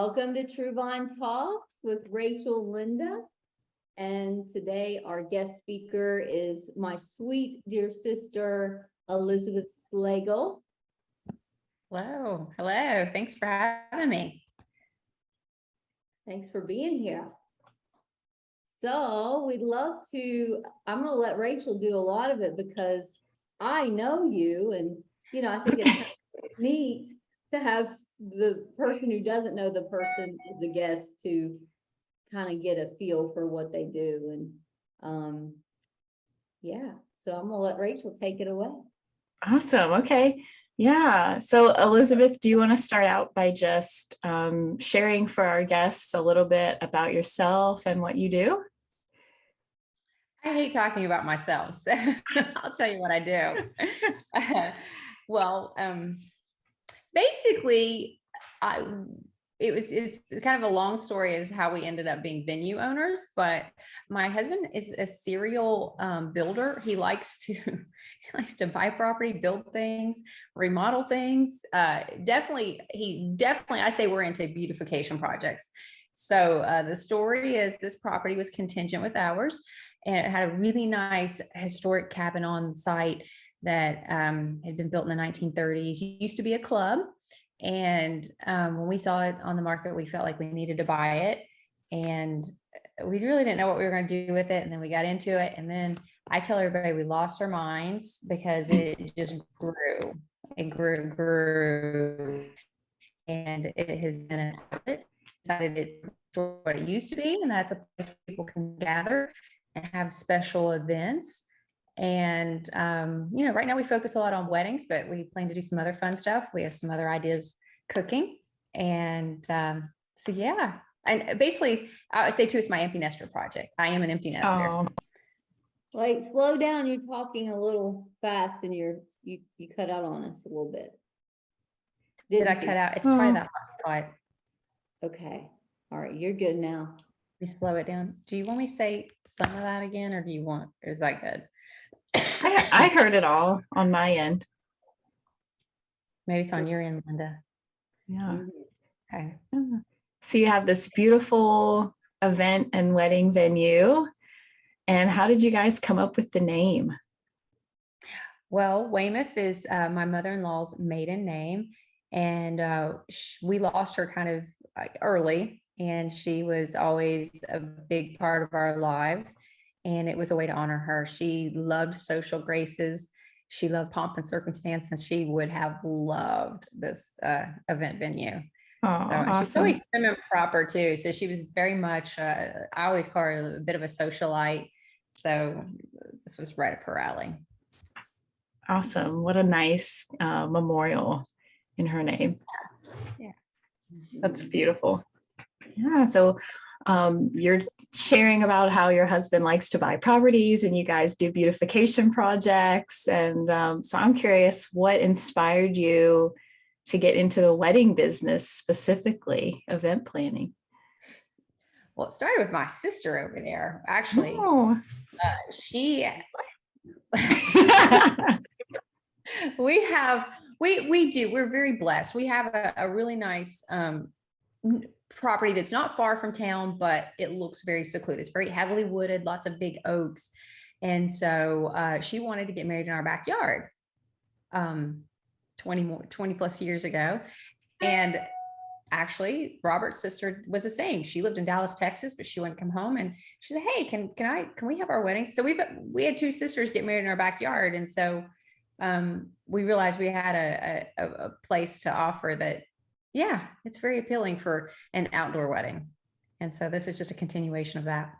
Welcome to True Vine Talks with Rachel and Linda. And today our guest speaker is my sweet dear sister, Elizabeth Slagel. Hello. Hello. Thanks for having me. Thanks for being here. So we'd love to, I'm going to let Rachel do a lot of it because I know you, and I think it's neat to have the person who doesn't know the person as a guest to kind of get a feel for what they do. And so I'm gonna let Rachel take it away. Awesome. Okay. Yeah. So Elizabeth, do you want to start out by just sharing for our guests a little bit about yourself and what you do? I hate talking about myself, so I'll tell you what I do. Basically, it's kind of a long story as how we ended up being venue owners, but my husband is a serial builder. He likes to buy property, build things, remodel things. Definitely, I say we're into beautification projects. So the story is this property was contingent with ours, and it had a really nice historic cabin on site that had been built in the 1930s. It used to be a club. And when we saw it on the market, we felt like we needed to buy it. And we really didn't know what we were going to do with it. And then we got into it. And then I tell everybody we lost our minds because it just grew. It grew. And it has been an outlet. Decided it what it used to be. And that's a place where people can gather and have special events. And, right now we focus a lot on weddings, but we plan to do some other fun stuff. We have some other ideas cooking. And yeah. And basically, I would say too, it's my empty nester project. I am an empty nester. Oh. Like, slow down. You're talking a little fast and you cut out on us a little bit. Did I cut out? It's probably that hot spot. Okay. All right. You're good now. Let me slow it down. Do you want me to say some of that again, or is that good? I heard it all on my end. Maybe it's on your end, Linda. Yeah. Okay. So you have this beautiful event and wedding venue. And how did you guys come up with the name? Well, Weymouth is my mother-in-law's maiden name. And we lost her kind of early. And she was always a big part of our lives. And it was a way to honor her. She loved social graces. She loved pomp and circumstance, and she would have loved this event venue. Awesome. She's always prim and proper too. So she was very much, I always call her a bit of a socialite. So this was right up her alley. Awesome. What a nice memorial in her name. Yeah. That's beautiful. Yeah. So you're sharing about how your husband likes to buy properties and you guys do beautification projects. And so I'm curious, what inspired you to get into the wedding business, specifically event planning? Well, it started with my sister over there, actually. Oh. We're very blessed. We have a really nice property that's not far from town, but it looks very secluded. It's very heavily wooded, lots of big oaks. And so she wanted to get married in our backyard 20 plus years ago. And actually, Robert's sister was the same. She lived in Dallas, Texas, but she wouldn't come home. And she said, "Hey, can we have our wedding?" So we had two sisters get married in our backyard. And so we realized we had a place to offer that, yeah, it's very appealing for an outdoor wedding. And so this is just a continuation of that.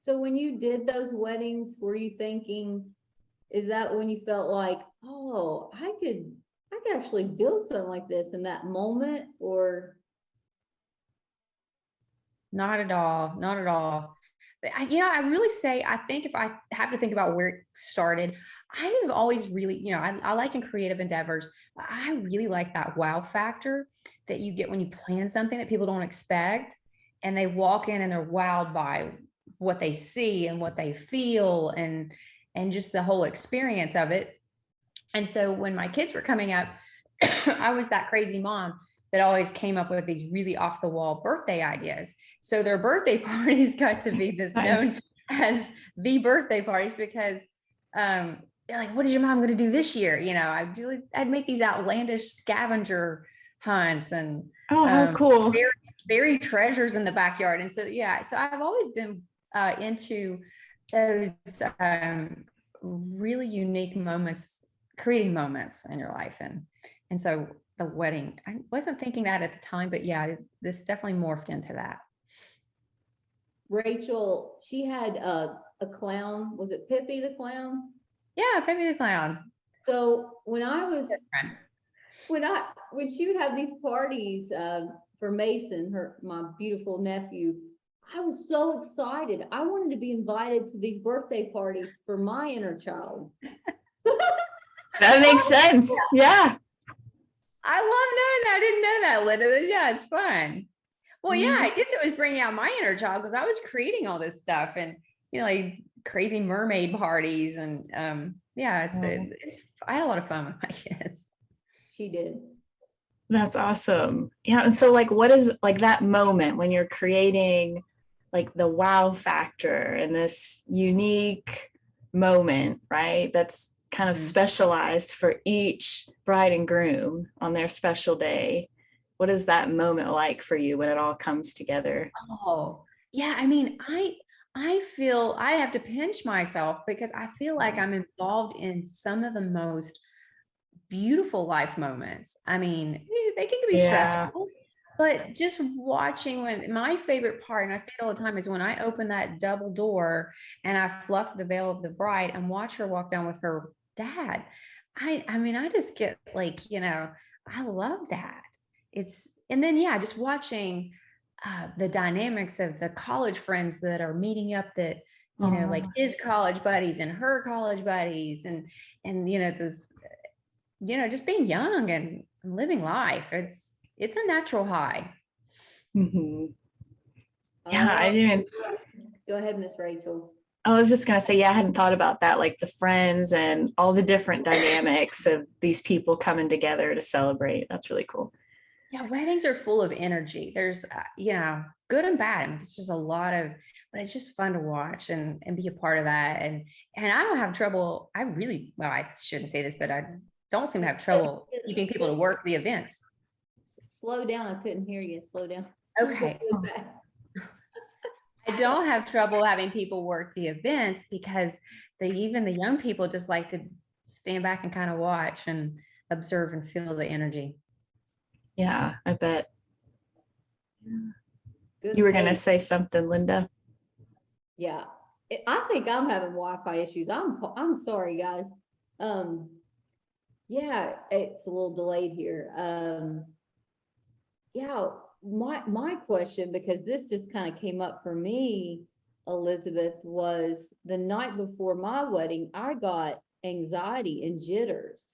So when you did those weddings, were you thinking, is that when you felt like, oh, I could actually build something like this in that moment? Or not at all. But I really say, I think if I have to think about where it started, I have always really, I like in creative endeavors, I really like that wow factor that you get when you plan something that people don't expect, and they walk in and they're wowed by what they see and what they feel and just the whole experience of it. And so when my kids were coming up, I was that crazy mom that always came up with these really off the wall birthday ideas. So their birthday parties got to be this Nice. known as the birthday parties because they're like, what is your mom going to do this year? You know, I'd make these outlandish scavenger hunts and Oh, how cool. bury treasures in the backyard. And so, yeah, so I've always been into those really unique moments, creating moments in your life. And so the wedding, I wasn't thinking that at the time, but yeah, this definitely morphed into that. Rachel, she had a clown. Was it Pippi the clown? Yeah, Pippi the clown. So when she would have these parties for Mason, my beautiful nephew, I was so excited. I wanted to be invited to these birthday parties for my inner child. That makes sense. Yeah. I love knowing that. I didn't know that, Linda. Yeah, it's fun. Well, yeah, I guess it was bringing out my inner child because I was creating all this stuff and, you know, like crazy mermaid parties. And yeah, I had a lot of fun with my kids. She did. That's awesome. Yeah. And so like, what is like that moment when you're creating like the wow factor and this unique moment, right? That's kind of specialized for each bride and groom on their special day. What is that moment like for you when it all comes together? Oh, yeah. I mean, I feel I have to pinch myself because I feel like I'm involved in some of the most beautiful life moments. I mean, they can be stressful, but just watching when my favorite part, and I say it all the time, is when I open that double door and I fluff the veil of the bride and watch her walk down with her dad. I mean, I just get like, you know, I love that. And then, yeah, just watching the dynamics of the college friends that are meeting up that, you know, like his college buddies and her college buddies and, you know, this, you know, just being young and living life. It's a natural high. Mm-hmm. Yeah, I didn't. Go ahead, Miss Rachel. I was just going to say, yeah, I hadn't thought about that, like the friends and all the different dynamics of these people coming together to celebrate. That's really cool. Yeah, weddings are full of energy. There's, you know, good and bad. And it's just a lot of, but it's just fun to watch and be a part of that. And I don't have trouble. Well, I shouldn't say this, but I don't seem to have trouble keeping people to work the events. Slow down. I couldn't hear you. Slow down. Okay. I don't have trouble having people work the events because even the young people just like to stand back and kind of watch and observe and feel the energy. Yeah, I bet. Good you were going to say something, Linda. Yeah, I think I'm having Wi-Fi issues. I'm sorry, guys. Yeah, it's a little delayed here. Yeah, my question, because this just kind of came up for me, Elizabeth, was the night before my wedding, I got anxiety and jitters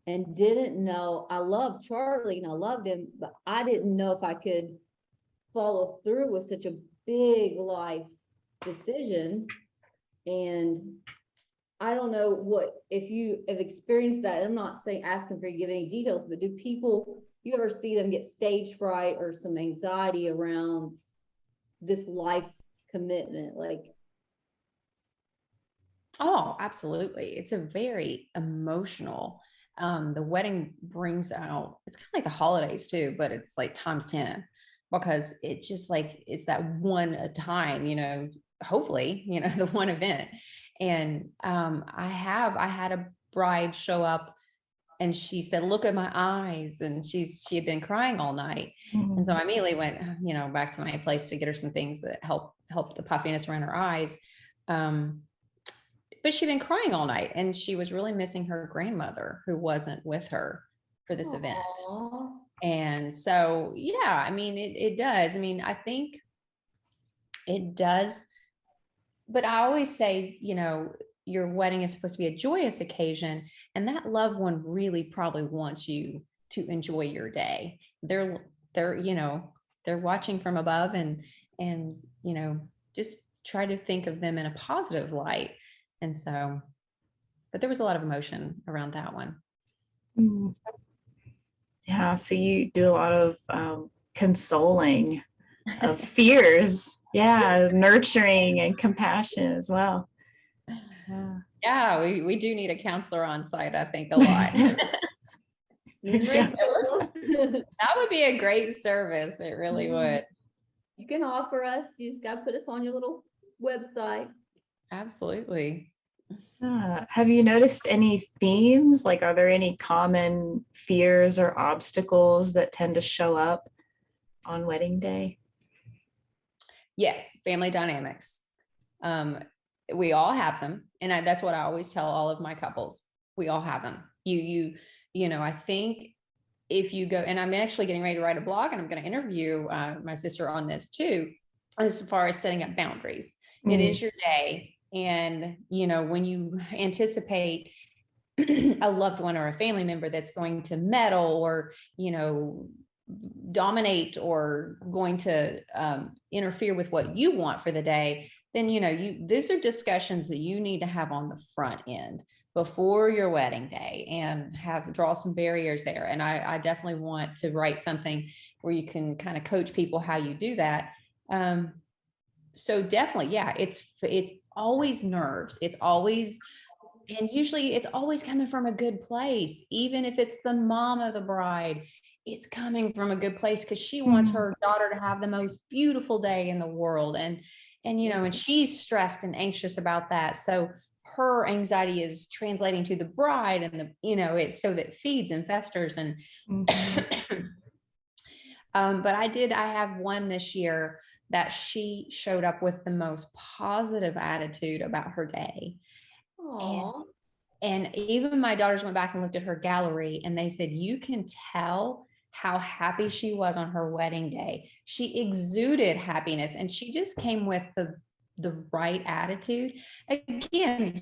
and didn't know. I love Charlie and I loved him, but I didn't know if I could follow through with such a big life decision. And I don't know if you have experienced that. I'm not asking for you to give any details, but you ever see them get stage fright or some anxiety around this life commitment? Like, oh, absolutely. It's a very emotional, the wedding brings out, it's kind of like the holidays too, but it's like times 10 because it's just like, it's that one time, you know, hopefully, you know, the one event. And I had a bride show up and she said, look at my eyes. And she had been crying all night. Mm-hmm. And so I immediately went, you know, back to my place to get her some things that help the puffiness around her eyes. But she'd been crying all night and she was really missing her grandmother who wasn't with her for this event. And so, yeah, I mean, it does. I mean, I think it does. But I always say, you know, your wedding is supposed to be a joyous occasion, and that loved one really probably wants you to enjoy your day. They're you know, they're watching from above and you know, just try to think of them in a positive light. And so, but there was a lot of emotion around that one. Yeah, Yeah, so you do a lot of consoling of fears. Yeah, nurturing and compassion as well. Yeah. Yeah, we do need a counselor on site, I think, a lot. Me and Yeah. Rachel. That would be a great service. It really would. You can offer us, you just gotta put us on your little website. Absolutely. Have you noticed any themes? Like, are there any common fears or obstacles that tend to show up on wedding day? Yes, family dynamics. We all have them, and that's what I always tell all of my couples. We all have them. I think if you go, and I'm actually getting ready to write a blog, and I'm going to interview my sister on this too, as far as setting up boundaries. It is your day, and when you anticipate a loved one or a family member that's going to meddle or dominate or going to interfere with what you want for the day, then these are discussions that you need to have on the front end before your wedding day, and draw some barriers there. And I definitely want to write something where you can kind of coach people how you do that. So definitely, yeah, it's always nerves. And usually it's always coming from a good place. Even if it's the mom of the bride, it's coming from a good place because she wants her daughter to have the most beautiful day in the world. And she's stressed and anxious about that. So her anxiety is translating to the bride, and it's so that feeds and festers. And but I have one this year that she showed up with the most positive attitude about her day. And even my daughters went back and looked at her gallery, and they said, you can tell how happy she was on her wedding day. She exuded happiness, and she just came with the right attitude. Again,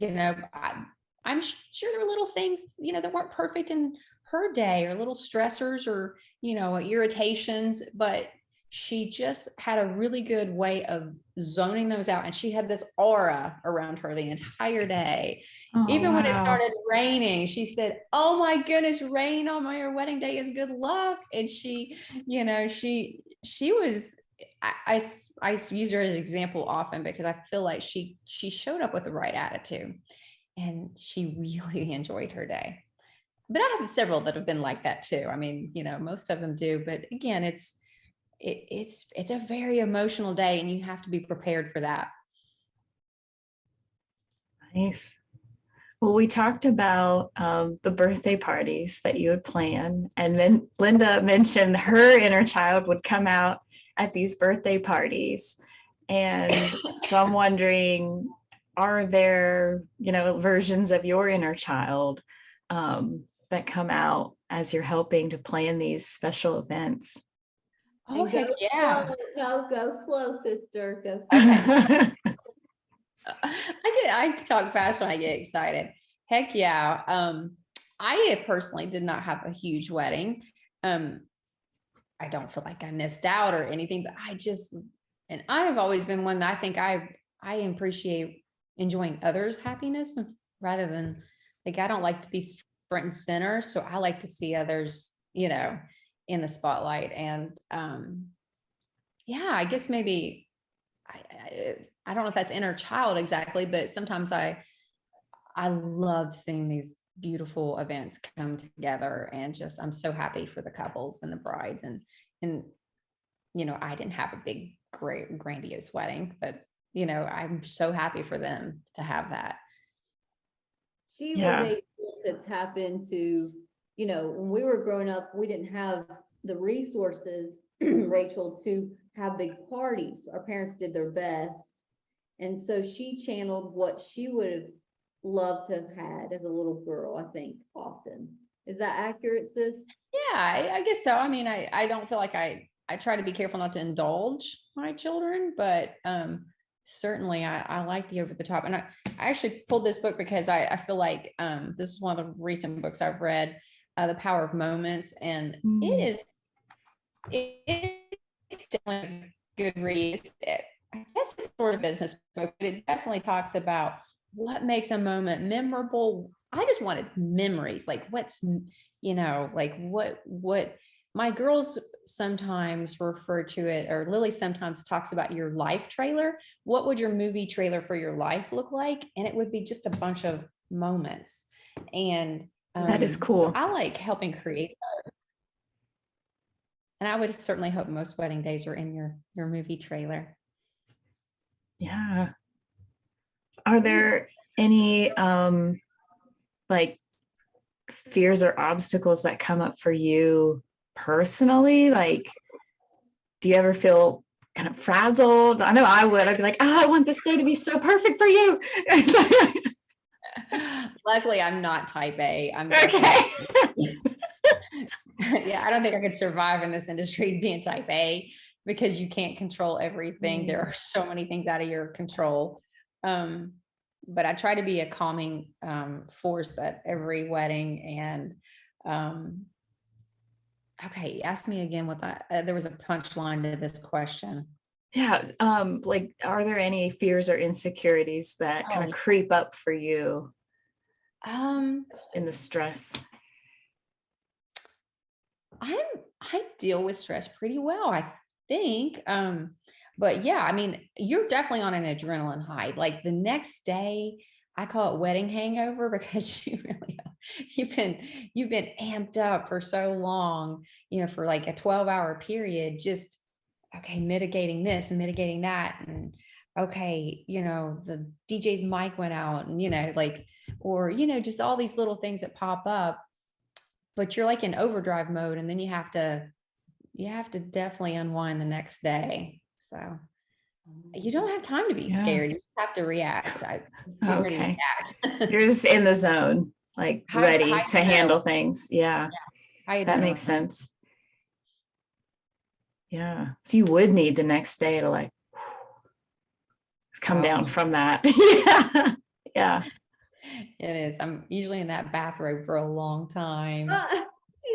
I'm sure there were little things, that weren't perfect in her day, or little stressors, or, irritations, but she just had a really good way of zoning those out. And she had this aura around her the entire day. Even when it started raining, she said, oh my goodness, rain on my wedding day is good luck. And she was, I use her as an example often because I feel like she showed up with the right attitude, and she really enjoyed her day. But I have several that have been like that too. I mean, most of them do, but again, it's a very emotional day, and you have to be prepared for that. Nice. Well, we talked about the birthday parties that you would plan, and then Linda mentioned her inner child would come out at these birthday parties. And so I'm wondering, are there, versions of your inner child that come out as you're helping to plan these special events? Oh, heck yeah. Go slow, sister. Go slow. Okay. I talk fast when I get excited. Heck yeah. I personally did not have a huge wedding. I don't feel like I missed out or anything, but and I've always been one that I think I appreciate enjoying others' happiness rather than, like, I don't like to be front and center. So I like to see others, in the spotlight. And I guess maybe I don't know if that's inner child exactly, but sometimes I love seeing these beautiful events come together, and I'm so happy for the couples and the brides, and I didn't have a big, great, grandiose wedding, but I'm so happy for them to have that. She was able to tap into, when we were growing up, we didn't have the resources, Rachel, to have big parties. Our parents did their best. And so she channeled what she would have loved to have had as a little girl, I think, often. Is that accurate, sis? Yeah, I guess so. I mean, I don't feel like I try to be careful not to indulge my children, but certainly I like the over the top. And I actually pulled this book because I feel like this is one of the recent books I've read, The Power of Moments. And it's definitely a good read. I guess it's sort of a business book, but it definitely talks about what makes a moment memorable. I just wanted memories, like what's, like what my girls sometimes refer to it, or Lily sometimes talks about your life trailer. What would your movie trailer for your life look like? And it would be just a bunch of moments. And That is so cool. I like helping create those. And I would certainly hope most wedding days are in your movie trailer. Yeah. Are there any like fears or obstacles that come up for you personally? Like, do you ever feel kind of frazzled? I know I would. I'd be like, oh, I want this day to be so perfect for you. Luckily, I'm not type A. I'm Okay. Yeah, I don't think I could survive in this industry being type A, because you can't control everything. There are so many things out of your control. But I try to be a calming force at every wedding. And okay, ask me again what there was a punchline to this question. Yeah. Like, are there any fears or insecurities that kind of creep up for you in the stress? I deal with stress pretty well, I think. But yeah, I mean, you're definitely on an adrenaline high. Like the next day, I call it wedding hangover, because you really you've been amped up for so long, for like a 12-hour period, just okay, mitigating this and mitigating that. And okay, the DJ's mic went out, and or just all these little things that pop up, but you're like in overdrive mode, and then you have to definitely unwind the next day. So you don't have time to be scared. You just have to react. Okay. You're just in the zone, like ready to handle things. Yeah. That makes sense. Yeah. So you would need the next day to like come down from that. Yeah. Yeah. It is. I'm usually in that bathrobe for a long time.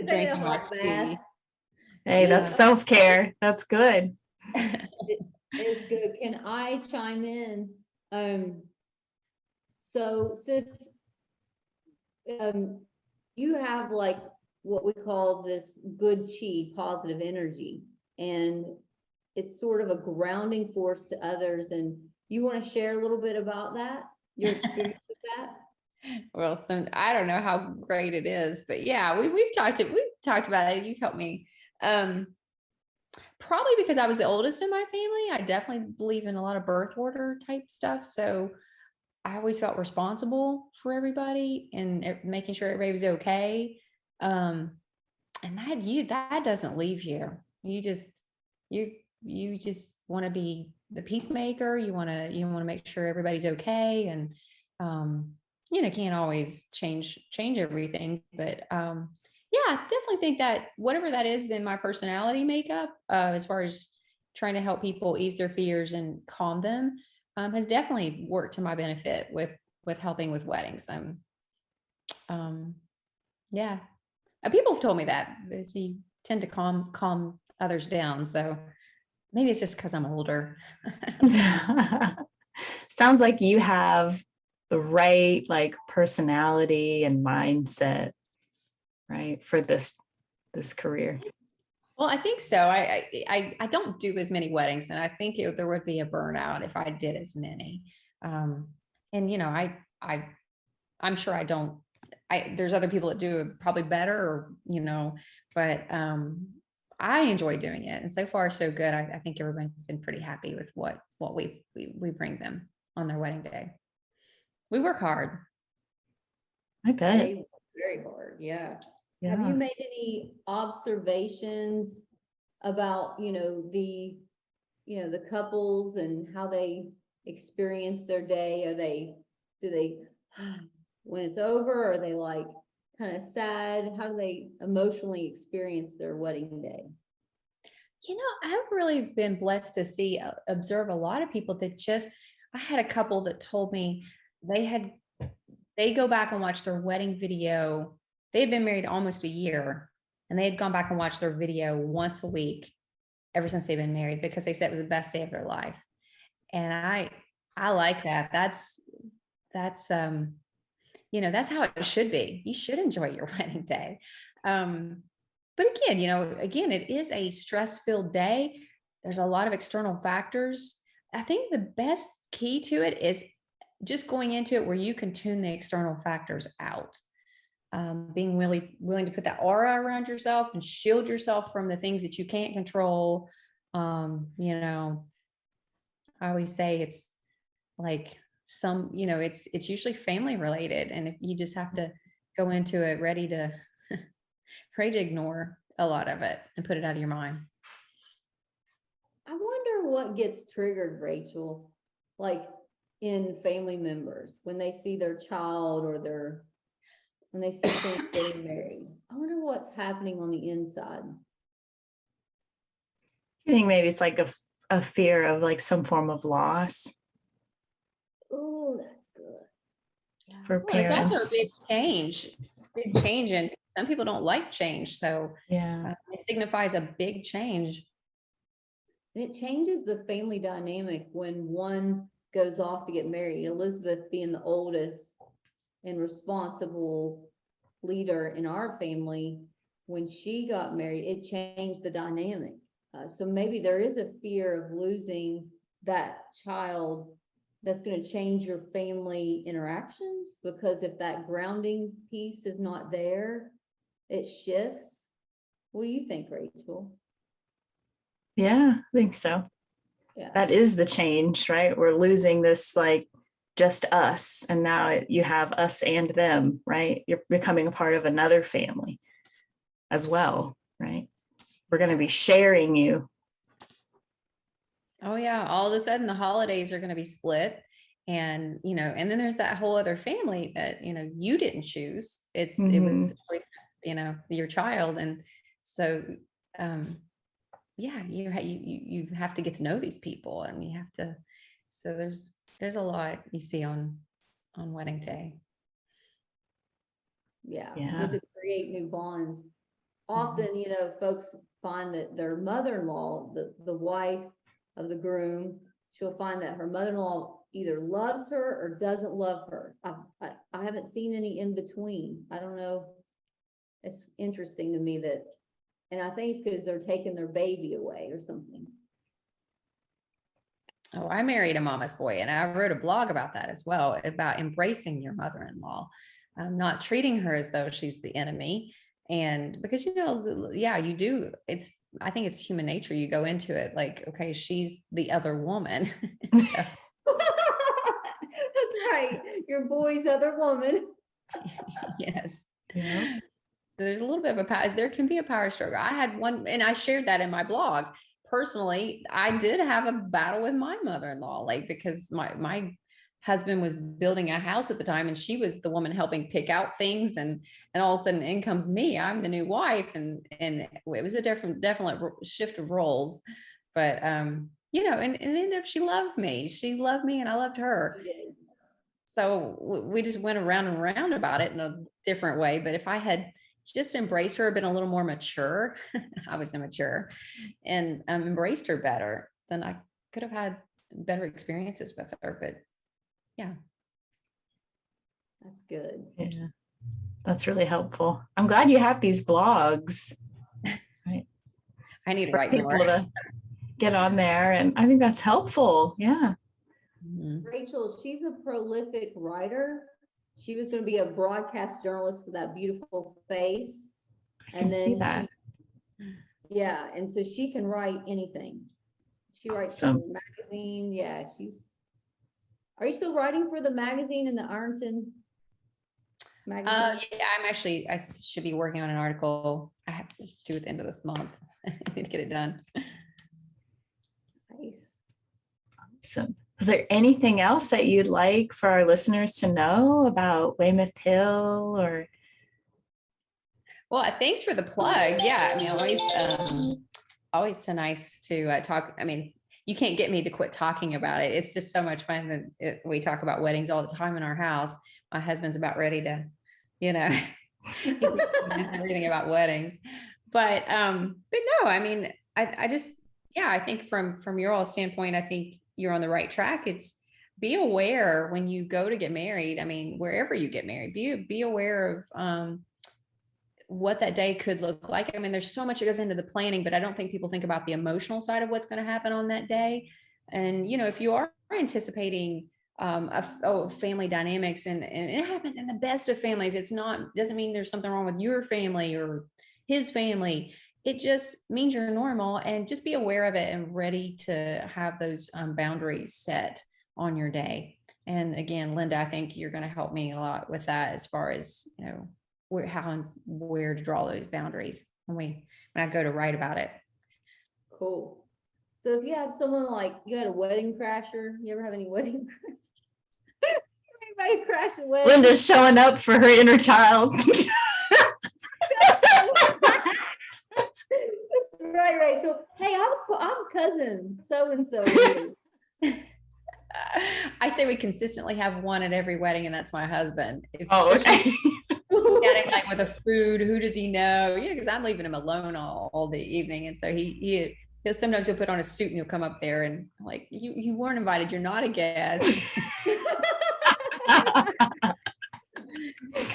Drinking my tea. Hey, that's self-care. That's good. It's good. Can I chime in? So since you have like what we call this good chi, positive energy, and it's sort of a grounding force to others. And you want to share a little bit about that, your experience with that? Well, I don't know how great it is, but yeah, we've talked about it. You've helped me. Probably because I was the oldest in my family. I definitely believe in a lot of birth order type stuff. So I always felt responsible for everybody and making sure everybody was okay. And that doesn't leave you. You just want to be the peacemaker. You want to make sure everybody's okay. And can't always change everything, but yeah, I definitely think that whatever that is in my personality makeup, as far as trying to help people ease their fears and calm them, has definitely worked to my benefit with helping with weddings. Yeah, people have told me that you tend to calm others down. So maybe it's just because I'm older. Sounds like you have the right like personality and mindset, right, for this career. Well, I think so. I don't do as many weddings, and I think there would be a burnout if I did as many. And I'm sure I don't. There's other people that do it probably better, or but I enjoy doing it, and so far so good. I think everybody's been pretty happy with what we bring them on their wedding day. We work hard. I bet. Very hard. Yeah. Have you made any observations about, the couples and how they experience their day? Do they, when it's over, are they like kind of sad? How do they emotionally experience their wedding day? I've really been blessed to observe a lot of people that I had a couple that told me they go back and watch their wedding video. They had been married almost a year, and they had gone back and watched their video once a week ever since they've been married, because they said it was the best day of their life. And I like that. That's that's how it should be. You should enjoy your wedding day. But again, it is a stress-filled day. There's a lot of external factors. I think the best key to it is just going into it where you can tune the external factors out. Being really willing to put that aura around yourself and shield yourself from the things that you can't control. I always say it's like it's usually family related. And if you just have to go into it ready to ignore a lot of it and put it out of your mind. I wonder what gets triggered, Rachel, like in family members when they see their child or when they see things getting married. I wonder what's happening on the inside. I think maybe it's like a fear of like some form of loss. Oh, that's good. For parents. It's also a big change, and some people don't like change. So yeah, it signifies a big change. And it changes the family dynamic when one goes off to get married. Elizabeth being the oldest and responsible leader in our family, when she got married, it changed the dynamic. So maybe there is a fear of losing that child that's going to change your family interactions, because if that grounding piece is not there, it shifts. What do you think, Rachel? yeah, I think so. Yeah. That is the change, right? We're losing this like just us, and now you have us and them, right? You're becoming a part of another family as well, right? We're going to be sharing you. Oh yeah, all of a sudden the holidays are going to be split, and and then there's that whole other family that you didn't choose. It was a choice, your child, and so yeah, you have to get to know these people, and you have to. So there's a lot you see on wedding day. Yeah, you need to create new bonds. Often, folks find that their mother-in-law, the wife of the groom, she'll find that her mother-in-law either loves her or doesn't love her. I haven't seen any in between. I don't know. It's interesting to me that, and I think it's because they're taking their baby away or something. Oh, I married a mama's boy, and I wrote a blog about that as well, about embracing your mother-in-law, not treating her as though she's the enemy. And because, yeah, you do. I think it's human nature. You go into it like, okay, she's the other woman. That's right. Your boy's other woman. Yes. Yeah. So there's a little bit of there can be a power struggle. I had one, and I shared that in my blog. Personally, I did have a battle with my mother-in-law, like, because my husband was building a house at the time, and she was the woman helping pick out things, and all of a sudden in comes me. I'm the new wife, and it was a definite shift of roles. But and ended up she loved me, and I loved her. So we just went around and around about it in a different way. But if I had just embraced her, been a little more mature, I was immature, and embraced her better, then I could have had better experiences with her. But yeah. That's good. Yeah. That's really helpful. I'm glad you have these blogs. Right. I need to write more. To get on there. And I think that's helpful. Yeah. Mm-hmm. Rachel, she's a prolific writer. She was going to be a broadcast journalist with that beautiful face. And then see that. Yeah. And so she can write anything. She writes for the magazine. Yeah. Are you still writing for the magazine in the Ironton magazine? Yeah, I should be working on an article. I have to do at the end of this month. I need to get it done. Nice. Awesome. Is there anything else that you'd like for our listeners to know about Weymouth Hill or? Well, thanks for the plug. Yeah, I mean, always so nice to talk. I mean, you can't get me to quit talking about it. It's just so much fun. We talk about weddings all the time in our house. My husband's about ready to, everything about weddings. But no, I mean, I just, yeah, I think from your all standpoint, I think you're on the right track. It's be aware when you go to get married. I mean, wherever you get married, be aware of what that day could look like. I mean, there's so much that goes into the planning, but I don't think people think about the emotional side of what's going to happen on that day. And, if you are anticipating family dynamics, and it happens in the best of families, doesn't mean there's something wrong with your family or his family. It just means you're normal, and just be aware of it and ready to have those boundaries set on your day. And again, Linda, I think you're going to help me a lot with that, as far as, how and where to draw those boundaries when I go to write about it. Cool. So if you have someone like, you had a wedding crasher, you ever have any wedding crashers? Anybody crash a wedding? Linda's showing up for her inner child. Right, Rachel. Hey, I'm cousin so-and-so. I say we consistently have one at every wedding, and that's my husband. Okay. Standing like with the food, who does he know? Because I'm leaving him alone all the evening, and so he'll sometimes put on a suit and he'll come up there, and I'm like, you weren't invited. You're not a guest.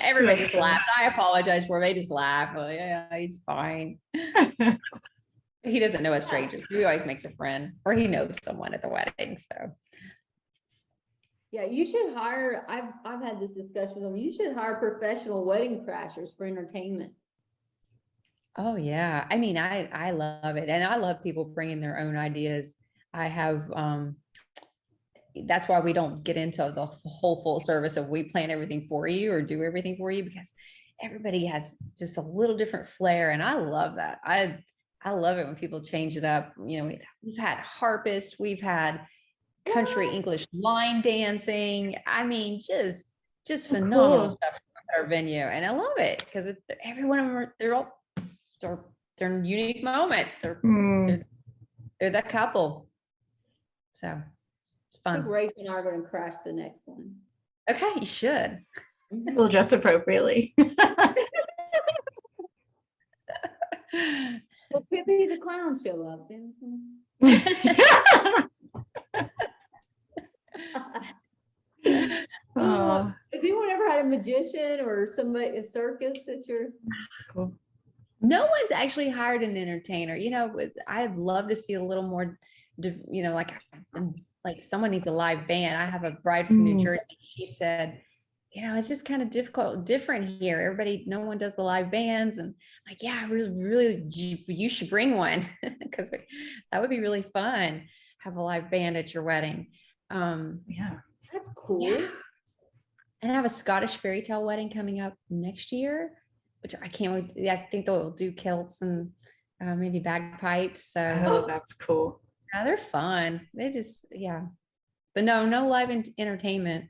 Everybody just laughs. I apologize for it. They just laugh. Well, yeah, he's fine. He doesn't know us strangers. He always makes a friend, or he knows someone at the wedding. So yeah, you should hire. I've had this discussion with them. You should hire professional wedding crashers for entertainment. oh yeah, I mean, I love it, and I love people bringing their own ideas. I have that's why we don't get into the whole full service of we plan everything for you or do everything for you, because everybody has just a little different flair, and I love that. I love it when people change it up. We've had harpists, we've had country English line dancing. I mean, just phenomenal cool. stuff at our venue, and I love it because every one of them they're unique moments. They're that couple, so it's I think fun. Rachel and I are going to crash the next one. Okay, you should. We'll dress appropriately. Well, Pippi the clown show up. Oh, Has anyone ever had a magician or a circus that you're? cool. No one's actually hired an entertainer. I'd love to see a little more, like someone needs a live band. I have a bride from New Jersey. She said, it's just kind of different here. No one does the live bands. And like, yeah, really, you should bring one, because that would be really fun. Have a live band at your wedding. Yeah. That's cool. Yeah. And I have a Scottish fairy tale wedding coming up next year, which I can't wait. I think they'll do kilts and maybe bagpipes. So that's cool. yeah, they're fun. They just, but no live entertainment.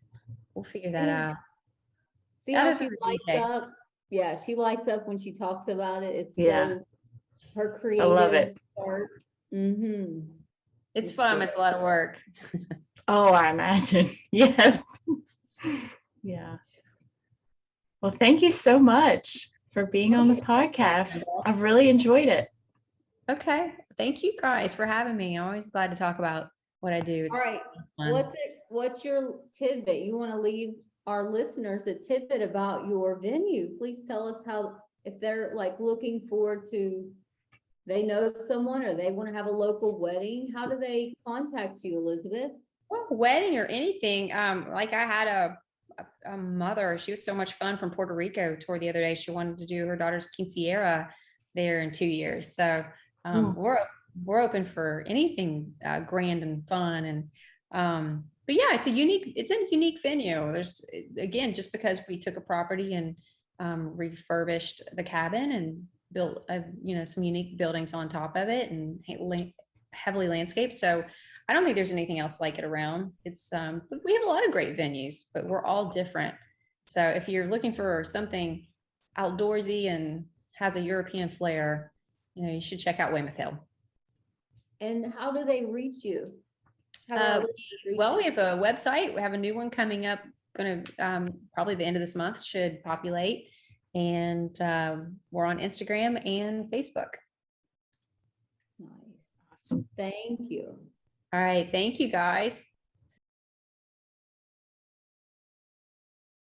We'll figure that out. See how she lights up? Yeah, she lights up when she talks about it. It's her creative. I love it. Part. Mm-hmm. It's fun. It's a lot of work. Oh, I imagine. Yes. Yeah. Well, thank you so much for being on the podcast. I've really enjoyed it. Okay. Thank you guys for having me. I'm always glad to talk about what I do. All right. Fun. What's your tidbit? You want to leave our listeners a tidbit about your venue? Please tell us if they're like looking forward to, they know someone or they want to have a local wedding, how do they contact you, Elizabeth? Well, wedding or anything. Like I had a mother, she was so much fun, from Puerto Rico, toured the other day. She wanted to do her daughter's quinceañera there in 2 years. So we're open for anything grand and fun. And but yeah, it's a unique venue. There's, again, just because we took a property and refurbished the cabin and built some unique buildings on top of it and heavily landscaped. So I don't think there's anything else like it around. It's we have a lot of great venues, but we're all different. So if you're looking for something outdoorsy and has a European flair, you should check out Weymouth Hill. And how do they reach you? Well, we have a website. We have a new one coming up. Going to probably the end of this month should populate, and we're on Instagram and Facebook. Nice. Awesome. Thank you. All right. Thank you, guys.